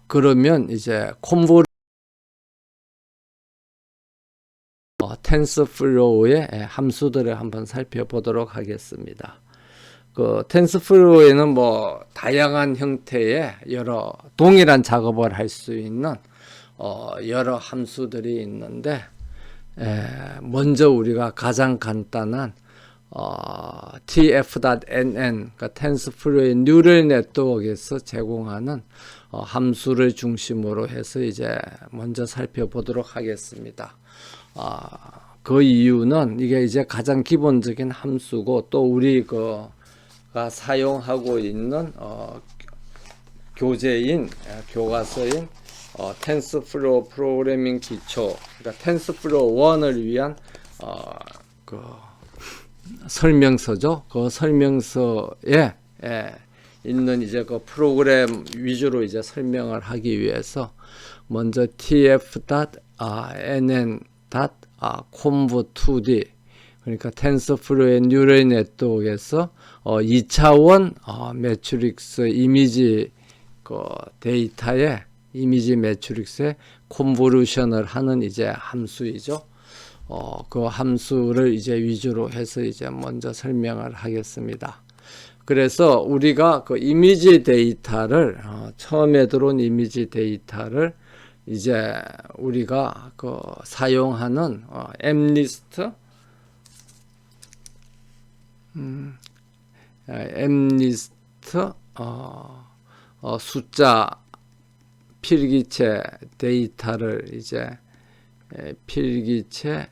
그러면 이제 텐서플로우의 함수들을 한번 살펴보도록 하겠습니다. 그 텐서플로우에는 뭐 다양한 형태의 여러 동일한 작업을 할 수 있는 여러 함수들이 있는데, 먼저 우리가 가장 간단한 tf.nn, 그러니까 텐서플로우의 뉴럴 네트워크에서 제공하는 함수를 중심으로 해서 이제 먼저 살펴보도록 하겠습니다. 그 이유는 이게 이제 가장 기본적인 함수고, 또 우리가 사용하고 있는 교과서인 텐서플로우 프로그래밍 기초, 그러니까 텐서플로우 1을 위한 그 설명서죠. 그 설명서에 있는 이제 그 프로그램 위주로 이제 설명을 하기 위해서 먼저 tf.nn.conv2d, 그러니까 텐서플로우의 뉴럴 네트워크에서 2차원 매트릭스 이미지 그 데이터의 이미지 매트릭스에 콘볼루션을 하는 이제 함수이죠. 그 함수를 이제 위주로 해서 이제 먼저 설명을 하겠습니다. 그래서 우리가 그 이미지 데이터를 처음에 들어온 이미지 데이터를 이제 우리가 그 사용하는 mlist 숫자 필기체 데이터를 이제 필기체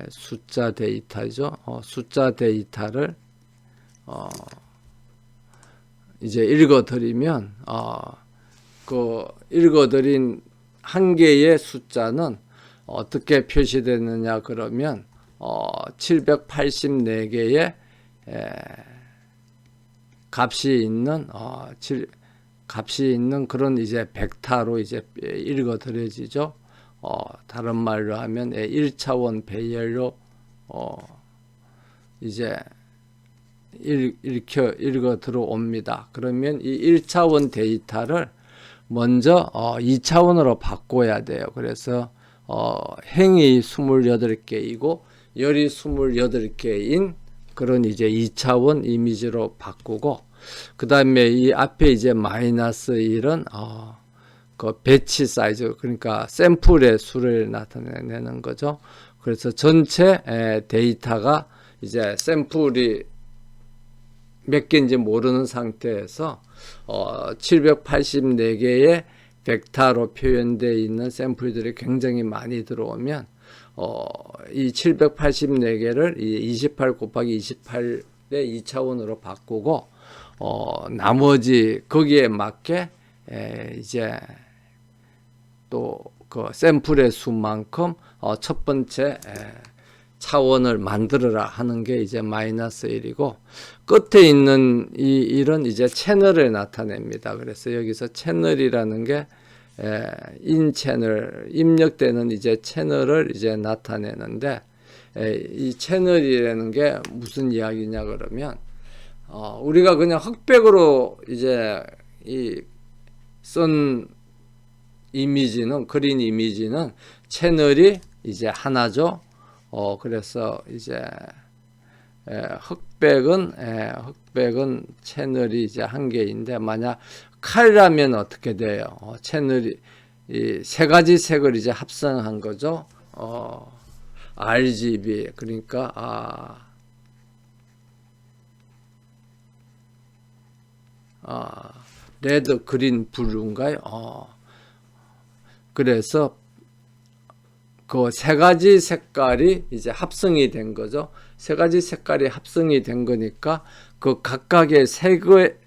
숫자 데이터죠. 숫자 데이터를 이제 읽어드리면 그 읽어드린 한 개의 숫자는 어떻게 표시되느냐 그러면 784개의 값이 있는 그런 이제 벡터로 이제 읽어드려지죠. 다른 말로 하면 1차원 배열로 이제 읽어 들어옵니다. 그러면 이 1차원 데이터를 먼저 2차원으로 바꿔야 돼요. 그래서 행이 28개이고 열이 28개인 그런 이제 2차원 이미지로 바꾸고, 그 다음에 이 앞에 이제 -1은 그 배치 사이즈, 그러니까 샘플의 수를 나타내는 거죠. 그래서 전체 데이터가 이제 샘플이 몇 개인지 모르는 상태에서 784개의 벡터로 표현되어 있는 샘플들이 굉장히 많이 들어오면 이 784개를 28 곱하기 28의 2차원으로 바꾸고 나머지 거기에 맞게 이제 또 그 샘플의 수만큼 첫 번째 차원을 만들어라 하는 게 이제 -1이고, 끝에 있는 이 일은 이제 채널을 나타냅니다. 그래서 여기서 채널이라는 게 인 채널, 입력되는 이제 채널을 이제 나타내는데, 이 채널이라는 게 무슨 이야기냐 그러면 우리가 그냥 흑백으로 이제 쓴 이미지는, 그린 이미지는 채널이 이제 하나죠. 그래서 이제 흑백은 채널이 이제 한 개인데, 만약 칼라면 어떻게 돼요? 채널이 이 세 가지 색을 이제 합성한 거죠. RGB, 그러니까 레드, 그린, 블루인가요? 그래서 그 세 가지 색깔이 이제 합성이 된 거죠. 세 가지 색깔이 합성이 된 거니까 그 각각의 색에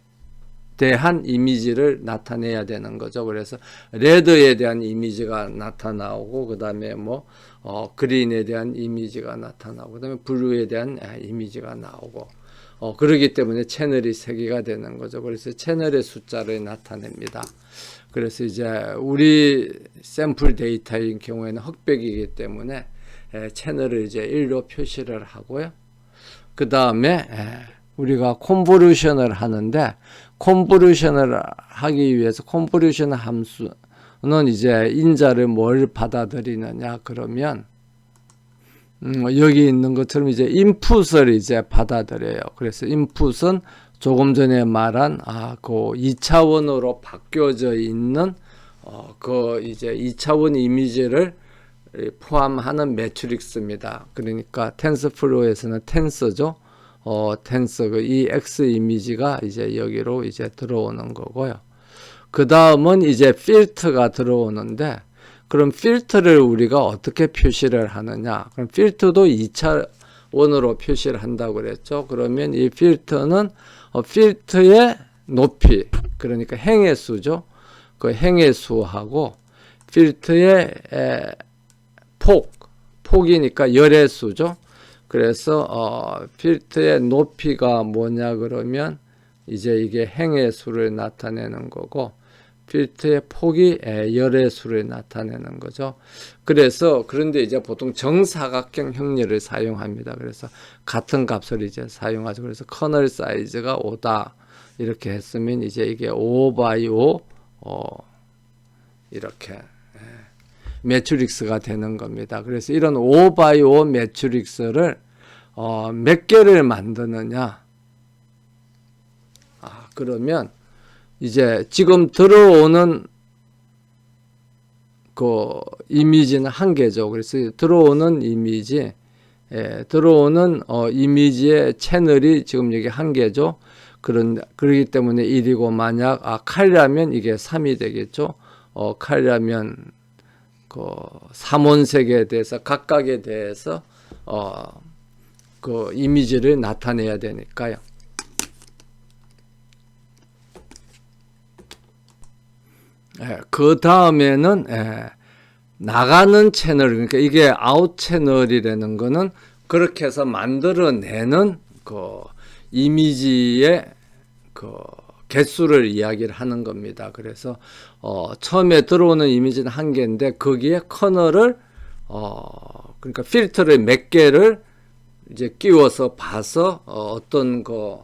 대한 이미지를 나타내야 되는 거죠. 그래서 레드에 대한 이미지가 나타나오고, 그 다음에 뭐 그린에 대한 이미지가 나타나고, 그 다음에 블루에 대한 이미지가 나오고, 그러기 때문에 채널이 3개가 되는 거죠. 그래서 채널의 숫자를 나타냅니다. 그래서 이제 우리 샘플 데이터인 경우에는 흑백이기 때문에 채널을 이제 1로 표시를 하고요. 그 다음에 우리가 콘볼루션을 하는데, 콘볼루션을 하기 위해서 콘볼루션 함수는 이제 인자를 뭘 받아들이느냐 그러면 여기 있는 것처럼 이제 인풋을 이제 받아들여요. 그래서 인풋은 조금 전에 말한 그 2차원으로 바뀌어져 있는 그 이제 2차원 이미지를 포함하는 매트릭스입니다. 그러니까 텐서플로우에서는 텐서죠. 텐서 이 X 이미지가 이제 여기로 이제 들어오는 거고요. 그 다음은 이제 필터가 들어오는데, 그럼 필터를 우리가 어떻게 표시를 하느냐? 그럼 필터도 2차원으로 표시를 한다고 그랬죠. 그러면 이 필터는 필터의 높이, 그러니까 행해수죠. 그 행해수하고 필터의 폭이니까 열애수죠. 그래서 필터의 높이가 뭐냐 그러면 이제 이게 행해수를 나타내는 거고, 필터의 폭이 열애수를 나타내는 거죠. 그래서 그런데 이제 보통 정사각형 형리를 사용합니다. 그래서 같은 값을 이제 사용하죠. 그래서 커널 사이즈가 5다 이렇게 했으면 이제 이게 5x5 이렇게 매트릭스가 되는 겁니다. 그래서 이런 5x5 매트릭스를 몇 개를 만드느냐? 그러면 이제 지금 들어오는 그 이미지는 한 개죠. 그래서 들어오는 이미지, 들어오는 이미지의 채널이 지금 여기 한 개죠. 그러기 때문에 1이고, 만약 칼이라면 이게 3이 되겠죠. 칼이라면 그 3원색에 대해서 각각에 대해서 그 이미지를 나타내야 되니까요. 그 다음에는 나가는 채널, 그러니까 이게 아웃 채널이라는 거는 그렇게 해서 만들어내는 그 이미지의 그 개수를 이야기를 하는 겁니다. 그래서 처음에 들어오는 이미지는 한 개인데 거기에 커널을 그러니까 필터를 몇 개를 이제 끼워서 봐서 어떤 그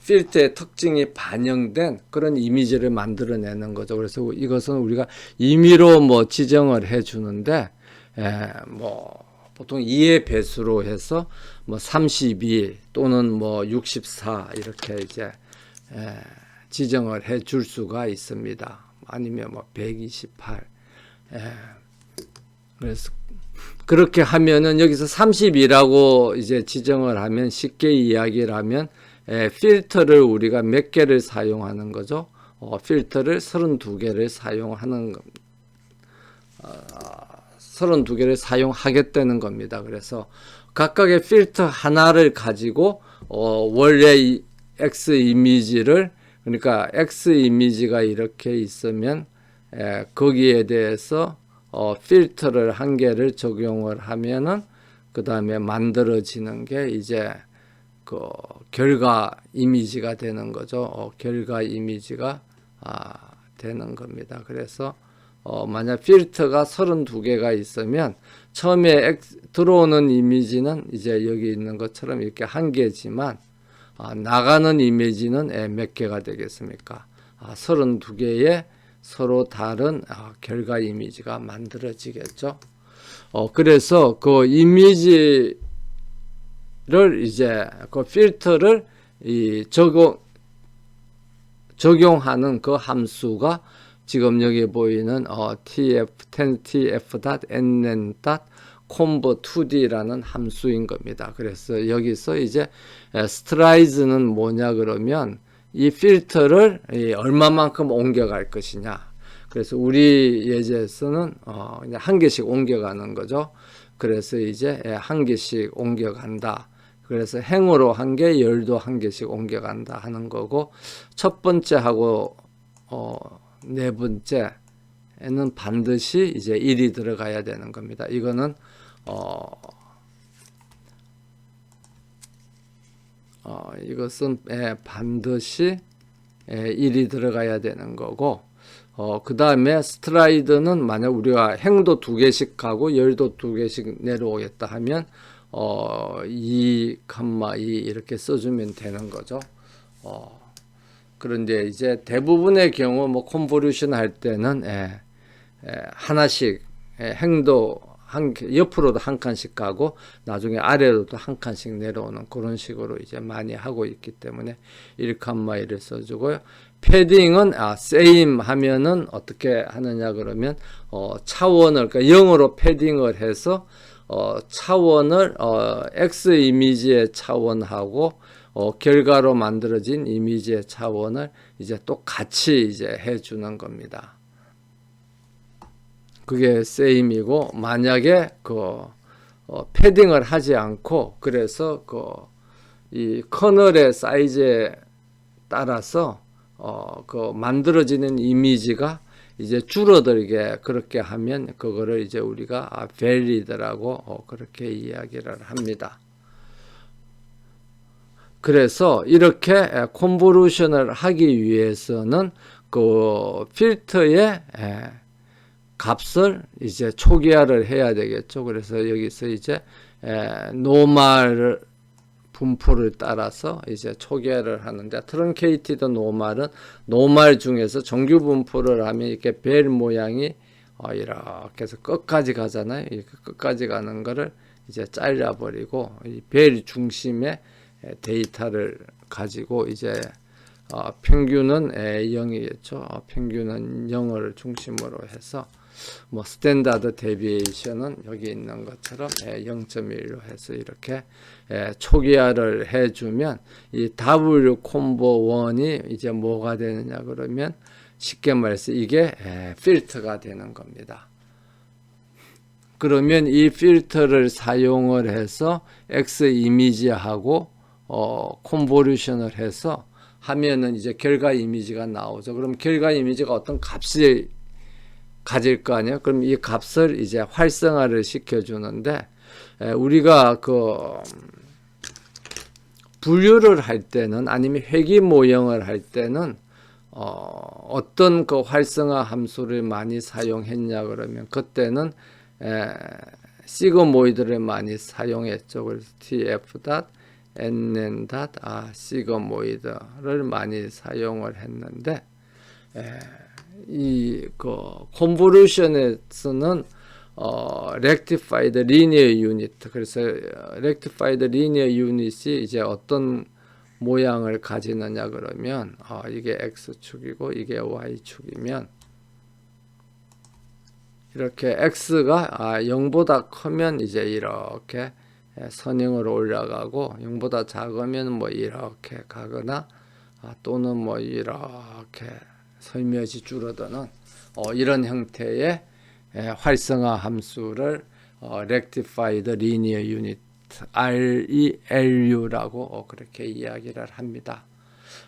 필터의 특징이 반영된 그런 이미지를 만들어내는 거죠. 그래서 이것은 우리가 임의로 뭐 지정을 해 주는데 뭐 보통 2의 배수로 해서 뭐 32 또는 뭐 64 이렇게 이제 지정을 해 줄 수가 있습니다. 아니면 뭐 128. 그래서 그렇게 하면은 여기서 32라고 이제 지정을 하면, 쉽게 이야기를 하면 필터를 우리가 몇 개를 사용하는 거죠? 필터를 32개를 사용하는 32개를 사용하겠다는 겁니다. 그래서 각각의 필터 하나를 가지고 원래 X 이미지를, 그러니까 X 이미지가 이렇게 있으면 거기에 대해서 필터를 한 개를 적용을 하면은 그 다음에 만들어지는 게 이제 그 결과 이미지가 되는 거죠. 결과 이미지가 되는 겁니다. 그래서 만약 필터가 32개가 있으면 처음에 들어오는 이미지는 이제 여기 있는 것처럼 이렇게 한 개지만 나가는 이미지는 몇 개가 되겠습니까? 32개의 서로 다른 결과 이미지가 만들어지겠죠. 그래서 그 이미지를 이제 그 필터를 적용하는 그 함수가 지금 여기 보이는 tf10tf.nn.conv2d라는 함수인 겁니다. 그래서 여기서 이제 스트라이즈는 뭐냐 그러면 이 필터를 얼마만큼 옮겨갈 것이냐. 그래서 우리 예제에서는 그냥 한 개씩 옮겨가는 거죠. 그래서 이제 한 개씩 옮겨간다. 그래서 행으로 한 개, 열도 한 개씩 옮겨간다 하는 거고, 첫 번째하고 네 번째는 반드시 이제 1이 들어가야 되는 겁니다. 이거는 이것은 반드시 1이 들어가야 되는 거고, 그 다음에 스트라이드는 만약 우리가 행도 2개씩 가고 열도 2개씩 내려오겠다 하면 2, 2 이렇게 써주면 되는 거죠. 그런데 이제 대부분의 경우 뭐 컨보루션 할 때는 하나씩 행도 옆으로도 한 칸씩 가고 나중에 아래로도 한 칸씩 내려오는 그런 식으로 이제 많이 하고 있기 때문에 1, 1을 써주고요. 패딩은 same 하면은 어떻게 하느냐 그러면 차원을 그러니까 0으로 패딩을 해서 차원을 X 이미지의 차원하고 결과로 만들어진 이미지의 차원을 이제 똑같이 이제 해주는 겁니다. 그게 same이고 만약에 패딩을 하지 않고 그래서 이 커널의 사이즈에 따라서 만들어지는 이미지가 이제 줄어들게 그렇게 하면 그거를 이제 우리가 valid라고 그렇게 이야기를 합니다. 그래서 이렇게 컨보루션을 하기 위해서는 그 필터의 값을 이제 초기화를 해야 되겠죠. 그래서 여기서 이제 노멀 분포를 따라서 이제 초기화를 하는데 트렁케이티드 노멀은 노멀 중에서 정규 분포를 하면 이렇게 벨 모양이 이렇게 해서 끝까지 가잖아요. 이렇게 끝까지 가는 거를 이제 잘라버리고 이 벨 중심의 데이터를 가지고 이제 평균은 0이겠죠. 평균은 0을 중심으로 해서 뭐 스탠다드 데비에이션은 여기 있는 것처럼 0.1로 해서 이렇게 초기화를 해주면 이 W 콤보 1이 이제 뭐가 되느냐 그러면 쉽게 말해서 이게 필터가 되는 겁니다. 그러면 이 필터를 사용을 해서 X 이미지하고 컨보루션을 해서 하면은 이제 결과 이미지가 나오죠. 그럼 결과 이미지가 어떤 값을 가질 거 아니에요. 그럼 이 값을 이제 활성화를 시켜주는데 우리가 분류를 할 때는 아니면 회귀 모형을 할 때는 어떤 그 활성화 함수를 많이 사용했냐 그러면 그때는 시그모이드를 많이 사용했죠. 그래서 tf.nn. 시그모이드를 많이 사용을 했는데 이 컨보루션에서는 rectified linear unit 그래서 rectified linear unit이 이제 어떤 모양을 가지느냐 그러면 이게 x축이고 이게 y축이면 이렇게 x가 0보다 크면 이제 이렇게 선형으로 올라가고 0보다 작으면 뭐 이렇게 가거나 또는 뭐 이렇게 살며시 줄어드는 이런 형태의 활성화 함수를 rectified linear unit ReLU라고 그렇게 이야기를 합니다.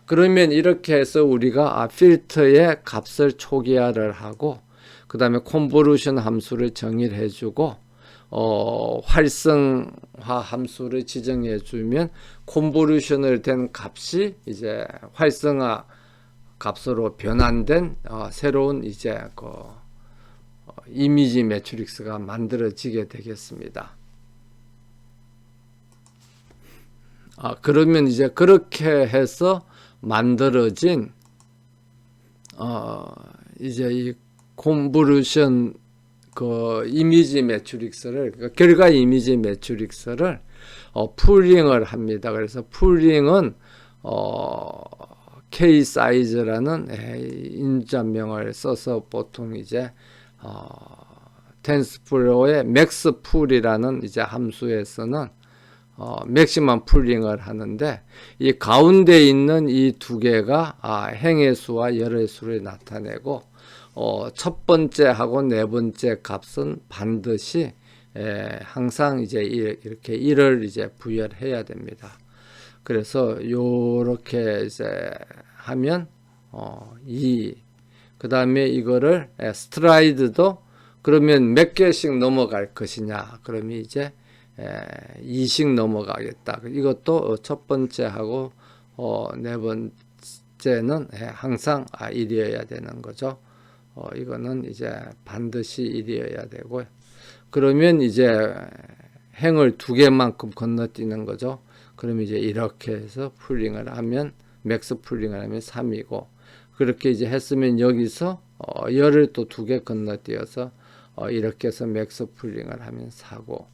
그러면 이렇게 해서 우리가 필터의 값을 초기화를 하고 그 다음에 컨보루션 함수를 정의를 해주고 활성화 함수를 지정해 주면 컨보루션을 된 값이 이제 활성화 값으로 변환된 새로운 이제 이미지 매트릭스가 만들어지게 되겠습니다. 그러면 이제 그렇게 해서 만들어진 이제 이 컨보루션 이미지 매트릭스를 그러니까 결과 이미지 매트릭스를 풀링을 합니다. 그래서 풀링은 K 사이즈라는 인자명을 써서 보통 이제 텐스플로우의 맥스 풀이라는 이제 함수에서는 맥시멈 풀링을 하는데 이 가운데 있는 이 두 개가 행의 수와 열의 수를 나타내고 첫 번째하고 네 번째 값은 반드시 항상 이제 이렇게 1을 이제 부여해야 됩니다. 그래서 요렇게 이제 하면 2 그다음에 이거를 스트라이드도 그러면 몇 개씩 넘어갈 것이냐 그러면 이제 2씩 넘어가겠다. 이것도 첫 번째하고 네 번째는 항상 1이어야 되는 거죠. 이거는 이제 반드시 1이어야 되고 그러면 이제 행을 두 개만큼 건너뛰는 거죠. 그럼 이제 이렇게 해서 풀링을 하면 맥스 풀링을 하면 3이고 그렇게 이제 했으면 여기서 열을 또 두 개 건너뛰어서 이렇게 해서 맥스 풀링을 하면 4고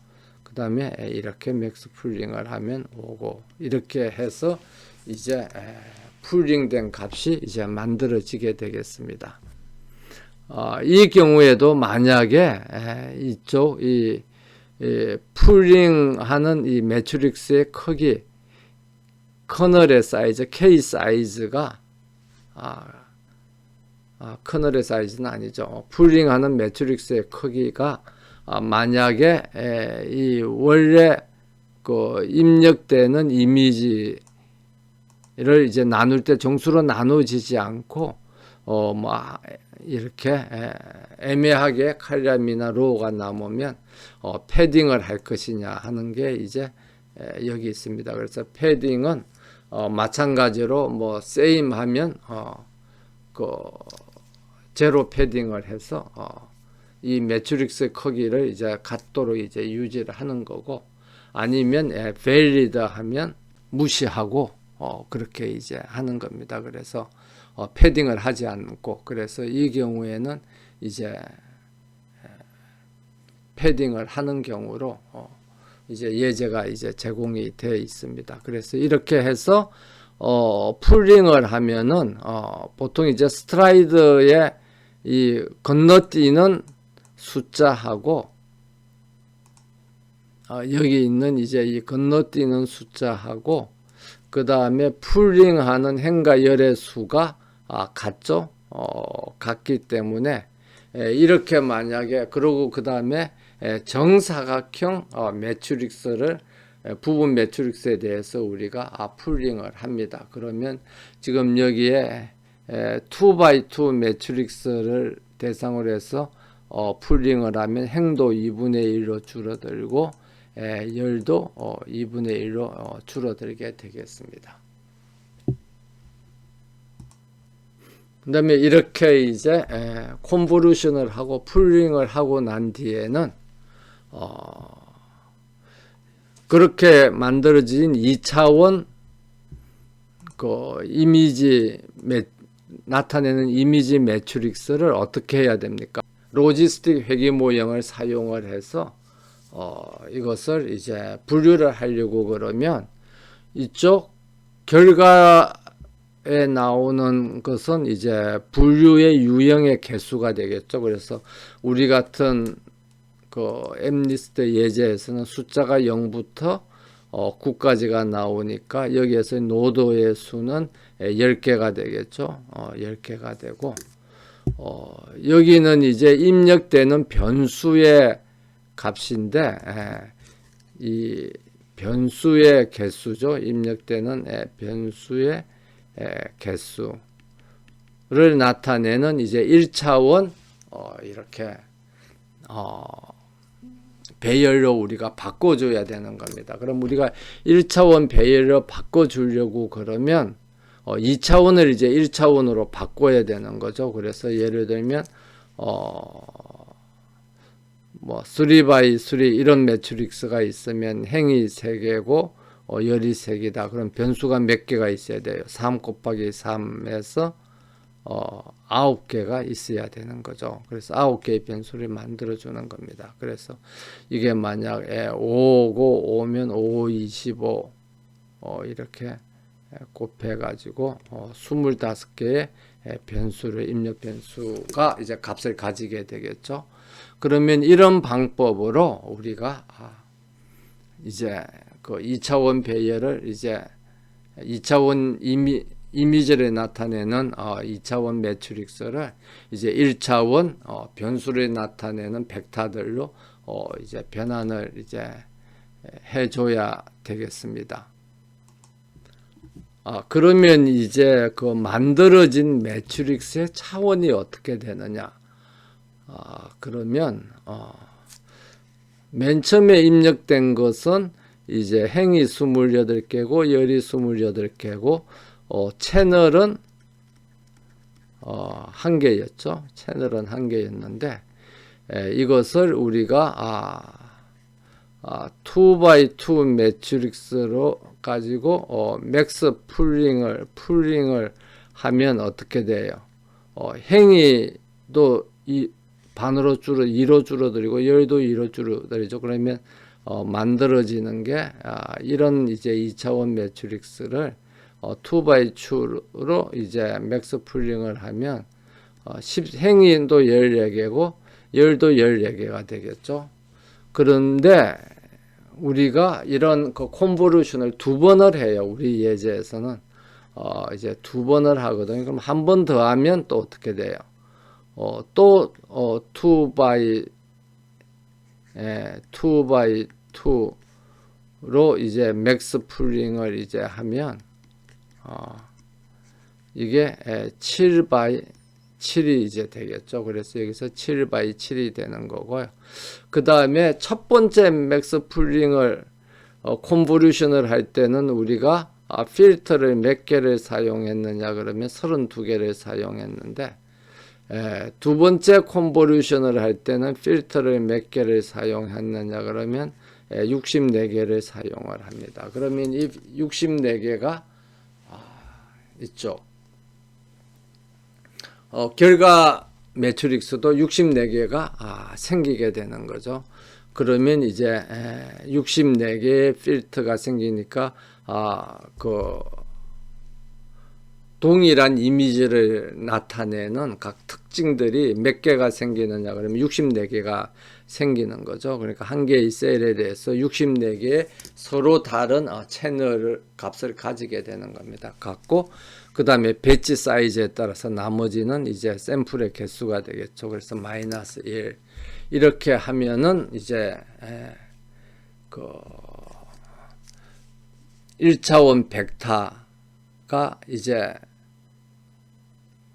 그 다음에 이렇게 맥스 풀링을 하면 5고 이렇게 해서 이제 풀링된 값이 이제 만들어지게 되겠습니다. 이 경우에도 만약에 이쪽 이 풀링하는 이 매트릭스의 크기 커널의 사이즈 K 사이즈가 커널의 사이즈는 아니죠. 풀링하는 매트릭스의 크기가 만약에 이 원래 그 입력되는 이미지를 이제 나눌 때 정수로 나누어지지 않고 뭐 이렇게 애매하게 칼럼이나 로우가 남으면 패딩을 할 것이냐 하는 게 이제 여기 있습니다. 그래서 패딩은 마찬가지로 뭐 세임 하면 그 제로 패딩을 해서 이 매트릭스 크기를 이제 같도록 이제 유지를 하는 거고 아니면 valid 하면 무시하고 그렇게 이제 하는 겁니다. 그래서 패딩을 하지 않고 그래서 이 경우에는 이제 패딩을 하는 경우로 이제 예제가 이제 제공이 되어 있습니다. 그래서 이렇게 해서 풀링을 하면은 보통 이제 스트라이드에 이 건너뛰는 숫자하고 여기 있는 이제 이 건너뛰는 숫자하고 그 다음에 풀링하는 행과 열의 수가 같죠? 같기 때문에 이렇게 만약에 그러고 그 다음에 정사각형 매트릭스를 부분 매트릭스에 대해서 우리가 풀링을 합니다. 그러면 지금 여기에 2x2 매트릭스를 대상으로 해서 풀링을 하면 행도 2분의 1로 줄어들고 열도 2분의 1로 줄어들게 되겠습니다. 그 다음에 이렇게 이제 콘볼루션을 하고 풀링을 하고 난 뒤에는 그렇게 만들어진 2차원 그 이미지 나타내는 이미지 매트릭스를 어떻게 해야 됩니까? 로지스틱 회귀 모형을 사용을 해서 이것을 이제 분류를 하려고 그러면 이쪽 결과에 나오는 것은 이제 분류의 유형의 개수가 되겠죠. 그래서 우리 같은 그 엠리스트 예제에서는 숫자가 0부터 9까지가 나오니까 여기에서 노드의 수는 10개가 되겠죠. 10개가 되고 여기는 이제 입력되는 변수의 값인데 이 변수의 개수죠. 입력되는 변수의 개수를 나타내는 이제 1차원 이렇게 배열로 우리가 바꿔줘야 되는 겁니다. 그럼 우리가 1차원 배열로 바꿔주려고 그러면 2차원을 이제 1차원으로 바꿔야 되는 거죠. 그래서 예를 들면 뭐 3x3 이런 매트릭스가 있으면 행이 3개고 열이 3개다. 그럼 변수가 몇 개가 있어야 돼요? 3 곱하기 3에서 9개가 있어야 되는 거죠. 그래서 9개의 변수를 만들어주는 겁니다. 그래서 이게 만약에 5고 5면 5, 25 이렇게 곱해가지고 25개의 변수를 입력 변수가 이제 값을 가지게 되겠죠. 그러면 이런 방법으로 우리가 이제 그 2차원 배열을 이제 2차원 이미지를 나타내는 2차원 매트릭스를 이제 1차원 변수를 나타내는 벡터들로 이제 변환을 이제 해줘야 되겠습니다. 그러면 이제 그 만들어진 매트릭스의 차원이 어떻게 되느냐? 그러면 맨 처음에 입력된 것은 이제 행이 28개고 열이 28개고 채널은 1개였죠. 채널은 1개였는데 이것을 우리가 2x2 매트릭스로 가지고 맥스 풀링을 하면 어떻게 돼요? 행위도 반으로 2로 줄어들고 열도 2로 줄어들죠. 그러면 만들어지는 게 이런 이제 2차원 매트릭스를 2x2로 이제 맥스 풀링을 하면 행위도 14개고 열도 14개가 되겠죠. 그런데 우리가 이런 그 콘볼루션을 2번을 해요. 우리 예제에서는 이제 2번을 하거든요. 그럼 한 번 더 하면 또 어떻게 돼요? 또 2x2로 이제 맥스 풀링을 이제 하면 이게 7x7이 이제 되겠죠. 그래서 여기서 7x7이 되는 거고요. 그 다음에 첫 번째 맥스 풀링을 콘볼루션을 할 때는 우리가 필터를 몇 개를 사용했느냐 그러면 32개를 사용했는데 두 번째 콘볼루션을 할 때는 필터를 몇 개를 사용했느냐 그러면 64개를 사용을 합니다. 그러면 이 64개가 이쪽 결과 매트릭스도 64개가 생기게 되는 거죠. 그러면 이제 64개의 필터가 생기니까 그 동일한 이미지를 나타내는 각 특징들이 몇 개가 생기느냐 그러면 64개가 생기는 거죠. 그러니까 한 개의 셀에 대해서 64개의 서로 다른 채널 값을 가지게 되는 겁니다. 갖고 그 다음에 배치 사이즈에 따라서 나머지는 이제 샘플의 개수가 되겠죠. 그래서 -1 이렇게 하면은 이제 그 1차원 벡터가 이제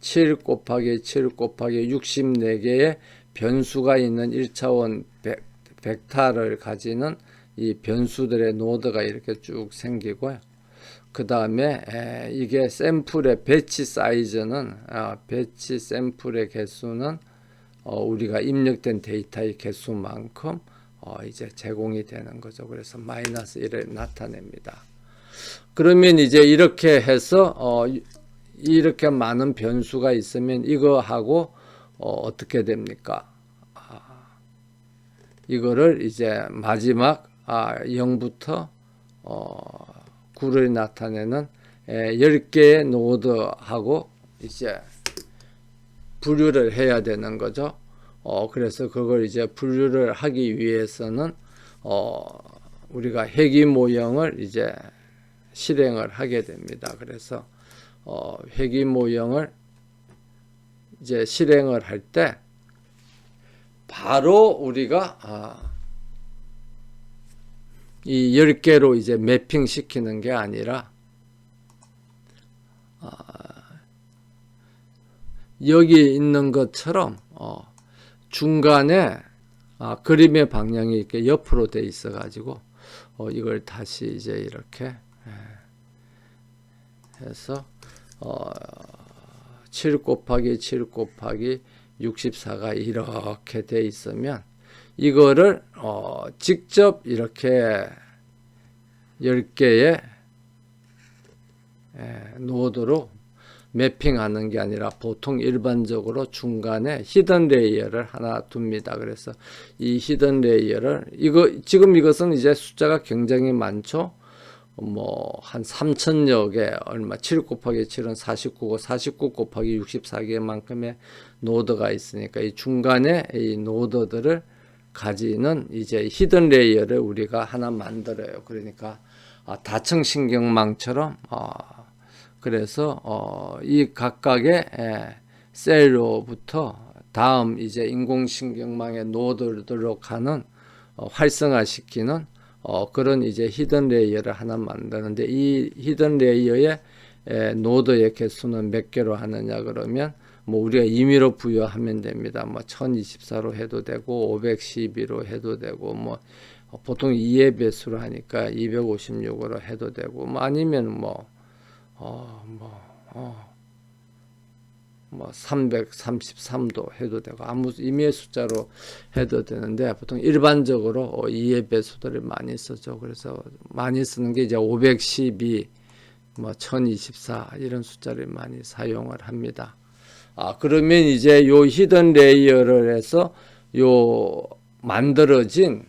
7 곱하기 7 곱하기 64개의 변수가 있는 1차원 벡터를 가지는 이 변수들의 노드가 이렇게 쭉 생기고요. 그 다음에 이게 샘플의 배치 사이즈는 배치 샘플의 개수는 우리가 입력된 데이터의 개수만큼 이제 제공이 되는 거죠. 그래서 -1을 나타냅니다. 그러면 이제 이렇게 해서 이렇게 많은 변수가 있으면 이거하고 어떻게 됩니까? 이거를 이제 마지막 0부터 9를 나타내는 10개의 노드하고 이제 분류를 해야 되는 거죠. 그래서 그걸 이제 분류를 하기 위해서는 우리가 회귀 모형을 이제 실행을 하게 됩니다. 그래서 회귀 모형을 이제 실행을 할 때 바로 우리가 이 10개로 이제 매핑 시키는 게 아니라 여기 있는 것처럼 중간에 그림의 방향이 이렇게 옆으로 돼 있어 가지고 이걸 다시 이제 이렇게 해서 7 곱하기 7 곱하기 64가 이렇게 돼 있으면 이거를 직접 이렇게 10개의 노드로 매핑하는 게 아니라 보통 일반적으로 중간에 히든 레이어를 하나 둡니다. 그래서 이 히든 레이어를 지금 이것은 이제 숫자가 굉장히 많죠. 뭐 한 3,000여 개 얼마 7 곱하기 7은 49고 49 곱하기 64개만큼의 노드가 있으니까 이 중간에 이 노드들을 가지는 이제 히든 레이어를 우리가 하나 만들어요. 그러니까 다층신경망처럼 그래서 이 각각의 셀로부터 다음 이제 인공신경망의 노드들로 가는 활성화시키는 그런 이제 히든 레이어를 하나 만드는데 이 히든 레이어의 노드의 개수는 몇 개로 하느냐 그러면 뭐 우리가 임의로 부여하면 됩니다. 뭐 1024로 해도 되고 512로 해도 되고 뭐 보통 2의 배수로 하니까 256으로 해도 되고 뭐 아니면 뭐 뭐 333도 해도 되고 아무 임의의 숫자로 해도 되는데 보통 일반적으로 2의 배수들을 많이 쓰죠. 그래서 많이 쓰는 게 이제 512, 뭐 1024 이런 숫자를 많이 사용을 합니다. 그러면 이제 요 히든 레이어를 해서 요 만들어진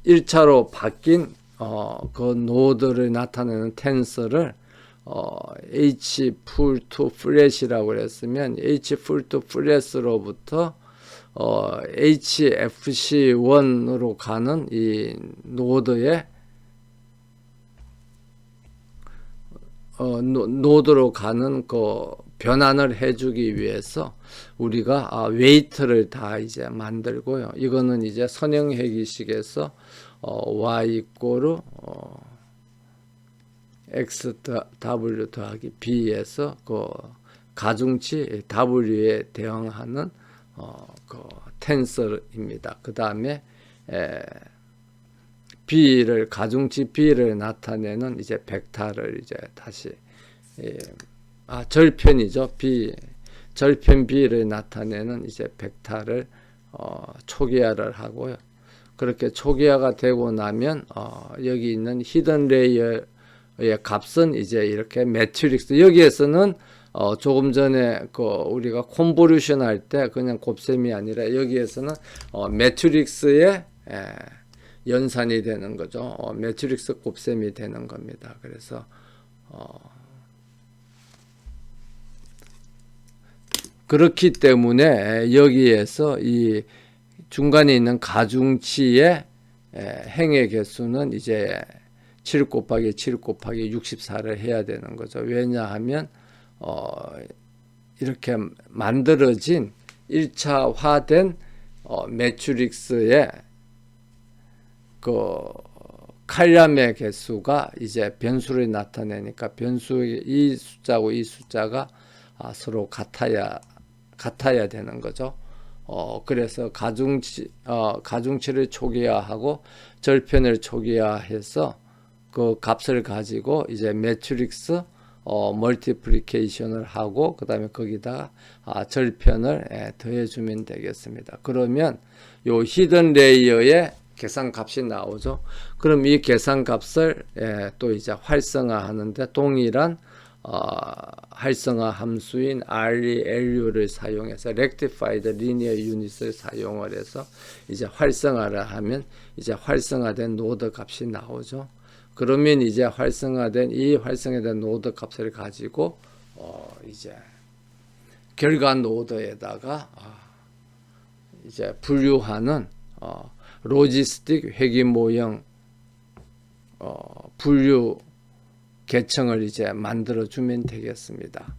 1차로 바뀐 그 노드를 나타내는 텐서를 H full to flash이라고 했으면 H full to flash로부터 HFC1으로 가는 이 노드의 노드로 가는 그 변환을 해주기 위해서 우리가 웨이트를 다 이제 만들고요. 이거는 이제 선형회기식에서 y 이꼬르 x w 더하기 b에서 그 가중치 w에 대응하는 그 텐서입니다. 그 다음에 b를 가중치 b를 나타내는 이제 벡터를 이제 다시 절편이죠. 절편 b를 나타내는 이제 벡터를 초기화를 하고요. 그렇게 초기화가 되고 나면 여기 있는 히든 레이어의 값은 이제 이렇게 매트릭스, 여기에서는 조금 전에 그 우리가 콘보류션 할 때 그냥 곱셈이 아니라 여기에서는 매트릭스의 연산이 되는 거죠. 매트릭스 곱셈이 되는 겁니다. 그래서 그렇기 때문에 여기에서 이 중간에 있는 가중치의 행의 개수는 이제 7 곱하기 7 곱하기 64를 해야 되는 거죠. 왜냐하면 이렇게 만들어진 1차화된 매트릭스의 그 칼륨의 개수가 이제 변수를 나타내니까 변수의 이 숫자고 이 숫자가 서로 같아야 되는 거죠. 그래서 가중치를 초기화하고 절편을 초기화해서 그 값을 가지고 이제 매트릭스 멀티플리케이션을 하고 그 다음에 거기다가 절편을 더해주면 되겠습니다. 그러면 요 히든 레이어의 계산값이 나오죠. 그럼 이 계산값을 또 이제 활성화하는데 동일한 활성화 함수인 ReLU를 사용해서 Rectified Linear Unit을 사용을 해서 이제 활성화를 하면 이제 활성화된 노드 값이 나오죠. 그러면 이제 활성화된 노드 값을 가지고 이제 결과 노드에다가 이제 분류하는 로지스틱 회귀 모형 분류 계층을 이제 만들어 주면 되겠습니다.